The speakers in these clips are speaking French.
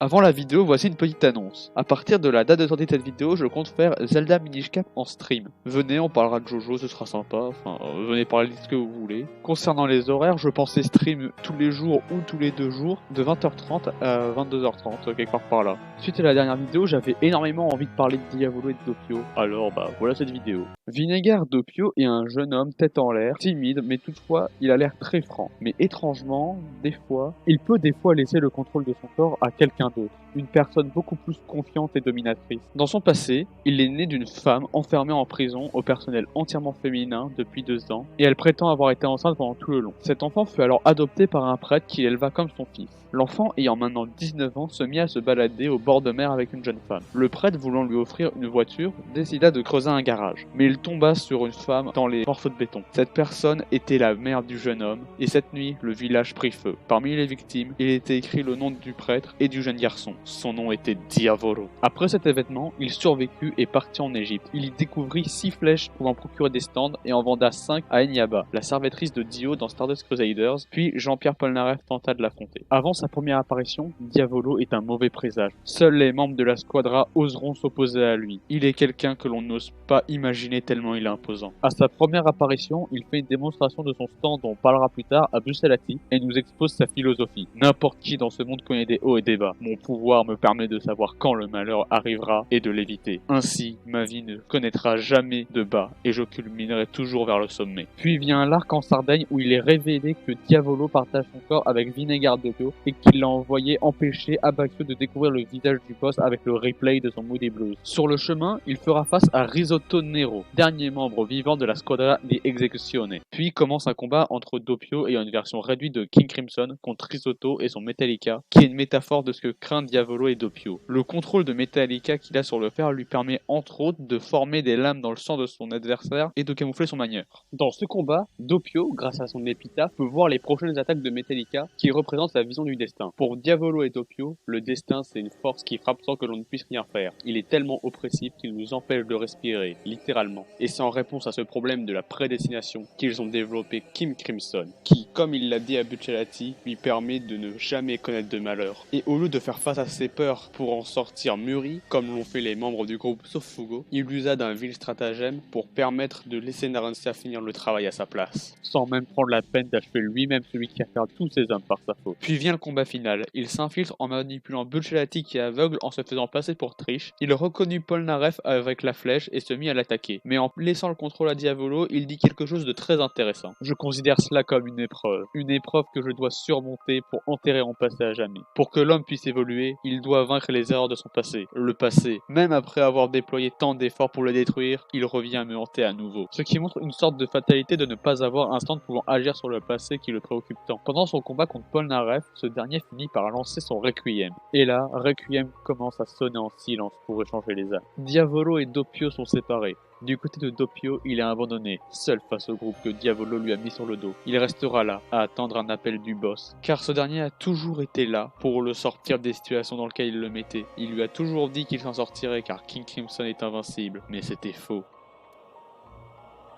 Avant la vidéo, voici une petite annonce. À partir de la date de sortie de cette vidéo, je compte faire Zelda Minish Cap en stream. Venez, on parlera de Jojo, ce sera sympa, venez parler de ce que vous voulez. Concernant les horaires, je pensais stream tous les jours ou tous les 2 jours, de 20h30 à 22h30, quelque part par là. Suite à la dernière vidéo, j'avais énormément envie de parler de Diavolo et de Doppio, alors voilà cette vidéo. Vinegar Doppio est un jeune homme tête en l'air, timide, mais toutefois, il a l'air très franc. Mais étrangement, il peut des fois laisser le contrôle de son corps à quelqu'un d'autre, une personne beaucoup plus confiante et dominatrice. Dans son passé, il est né d'une femme enfermée en prison au personnel entièrement féminin depuis 2 ans, et elle prétend avoir été enceinte pendant tout le long. Cet enfant fut alors adopté par un prêtre qui l'éleva comme son fils. L'enfant, ayant maintenant 19 ans, se mit à se balader au bord de mer avec une jeune femme. Le prêtre, voulant lui offrir une voiture, décida de creuser un garage. Mais il tomba sur une femme dans les morceaux de béton. Cette personne était la mère du jeune homme, et cette nuit, le village prit feu. Parmi les victimes, il était écrit le nom du prêtre et du jeune garçon. Son nom était Diavolo. Après cet événement, il survécut et partit en Égypte. Il y découvrit 6 flèches pouvant procurer des stands et en venda 5 à Enyaba, la servitrice de Dio dans Stardust Crusaders, puis Jean-Pierre Polnareff tenta de l'affronter. Avant sa première apparition, Diavolo est un mauvais présage. Seuls les membres de la squadra oseront s'opposer à lui. Il est quelqu'un que l'on n'ose pas imaginer tellement il est imposant. À sa première apparition, il fait une démonstration de son stand dont on parlera plus tard à Bucellati et nous expose sa philosophie. N'importe qui dans ce monde connaît des hauts et des bas. Mon pouvoir me permet de savoir quand le malheur arrivera et de l'éviter. Ainsi, ma vie ne connaîtra jamais de bas et je culminerai toujours vers le sommet. Puis vient l'arc en Sardaigne où il est révélé que Diavolo partage son corps avec Vinegar Doppio et qu'il l'a envoyé empêcher Abbacchio de découvrir le visage du boss avec le replay de son Moody Blues. Sur le chemin, il fera face à Risotto Nero, dernier membre vivant de la squadra di Esecuzione. Puis commence un combat entre Doppio et une version réduite de King Crimson contre Risotto et son Metallica, qui est une métaphore de ce que craint Diavolo et Doppio. Le contrôle de Metallica qu'il a sur le fer lui permet entre autres de former des lames dans le sang de son adversaire et de camoufler son manière. Dans ce combat, Doppio, grâce à son épitaphe, peut voir les prochaines attaques de Metallica qui représentent la vision du destin. Pour Diavolo et Doppio, le destin c'est une force qui frappe sans que l'on ne puisse rien faire. Il est tellement oppressif qu'il nous empêche de respirer, littéralement. Et c'est en réponse à ce problème de la prédestination qu'ils ont développé King Crimson, qui, comme il l'a dit à Bucellati, lui permet de ne jamais connaître de malheur. Et au lieu de faire face à ses peurs pour en sortir mûri, comme l'ont fait les membres du groupe sauf Fugo, il usa d'un vil stratagème pour permettre de laisser Narancia finir le travail à sa place, sans même prendre la peine d'achever lui-même celui qui a perdu tous ses hommes par sa faute. Puis vient le combat final. Il s'infiltre en manipulant Bucellati qui est aveugle en se faisant passer pour Trish. Il reconnut Polnareff avec la flèche et se mit à l'attaquer. Mais en laissant le contrôle à Diavolo, il dit quelque chose de très intéressant. Je considère cela comme une épreuve que je dois surmonter pour enterrer mon passé à jamais. Pour que l'homme puisse évoluer, il doit vaincre les erreurs de son passé. Le passé, même après avoir déployé tant d'efforts pour le détruire, il revient me hanter à nouveau. Ce qui montre une sorte de fatalité de ne pas avoir un stand pouvant agir sur le passé qui le préoccupe tant. Pendant son combat contre Polnareff, ce dernier finit par lancer son Requiem. Et là, Requiem commence à sonner en silence pour échanger les âmes. Diavolo et Doppio sont séparés. Du côté de Doppio, il est abandonné, seul face au groupe que Diavolo lui a mis sur le dos. Il restera là, à attendre un appel du boss, car ce dernier a toujours été là pour le sortir des situations dans lesquelles il le mettait. Il lui a toujours dit qu'il s'en sortirait car King Crimson est invincible, mais c'était faux.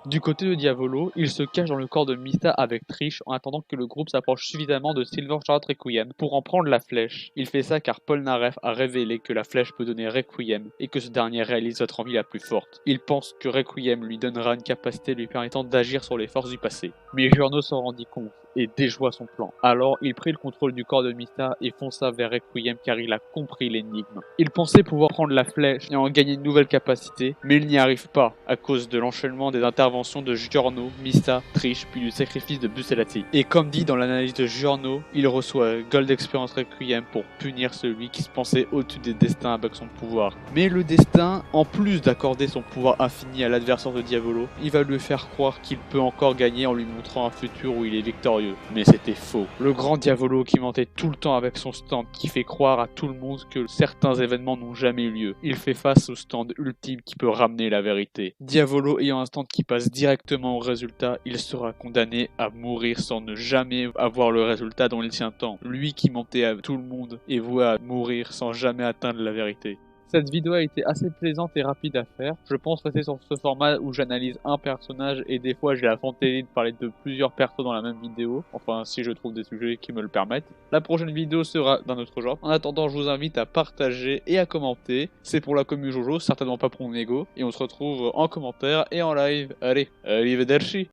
Du côté de Diavolo, il se cache dans le corps de Mista avec Trish en attendant que le groupe s'approche suffisamment de Silver Shard Requiem pour en prendre la flèche. Il fait ça car Polnareff a révélé que la flèche peut donner Requiem et que ce dernier réalise votre envie la plus forte. Il pense que Requiem lui donnera une capacité lui permettant d'agir sur les forces du passé. Mais Giorno s'en rendit compte et déjoua son plan. Alors, il prit le contrôle du corps de Mista et fonça vers Requiem car il a compris l'énigme. Il pensait pouvoir prendre la flèche et en gagner une nouvelle capacité, mais il n'y arrive pas à cause de l'enchaînement des interventions de Giorno, Mista, Trish, puis du sacrifice de Bucellati. Et comme dit dans l'analyse de Giorno, il reçoit Gold Experience Requiem pour punir celui qui se pensait au-dessus des destins avec son pouvoir. Mais le destin, en plus d'accorder son pouvoir infini à l'adversaire de Diavolo, il va lui faire croire qu'il peut encore gagner en lui montrant un futur où il est victorieux. Mais c'était faux. Le grand Diavolo qui mentait tout le temps avec son stand, qui fait croire à tout le monde que certains événements n'ont jamais eu lieu. Il fait face au stand ultime qui peut ramener la vérité. Diavolo ayant un stand qui passe directement au résultat, il sera condamné à mourir sans ne jamais avoir le résultat dont il tient tant. Lui qui mentait à tout le monde est voué à mourir sans jamais atteindre la vérité. Cette vidéo a été assez plaisante et rapide à faire. Je pense rester sur ce format où j'analyse un personnage et des fois j'ai la fantaisie de parler de plusieurs persos dans la même vidéo. Enfin, si je trouve des sujets qui me le permettent. La prochaine vidéo sera d'un autre genre. En attendant, je vous invite à partager et à commenter. C'est pour la commu Jojo, certainement pas pour mon ego. Et on se retrouve en commentaire et en live. Allez, arrivederci!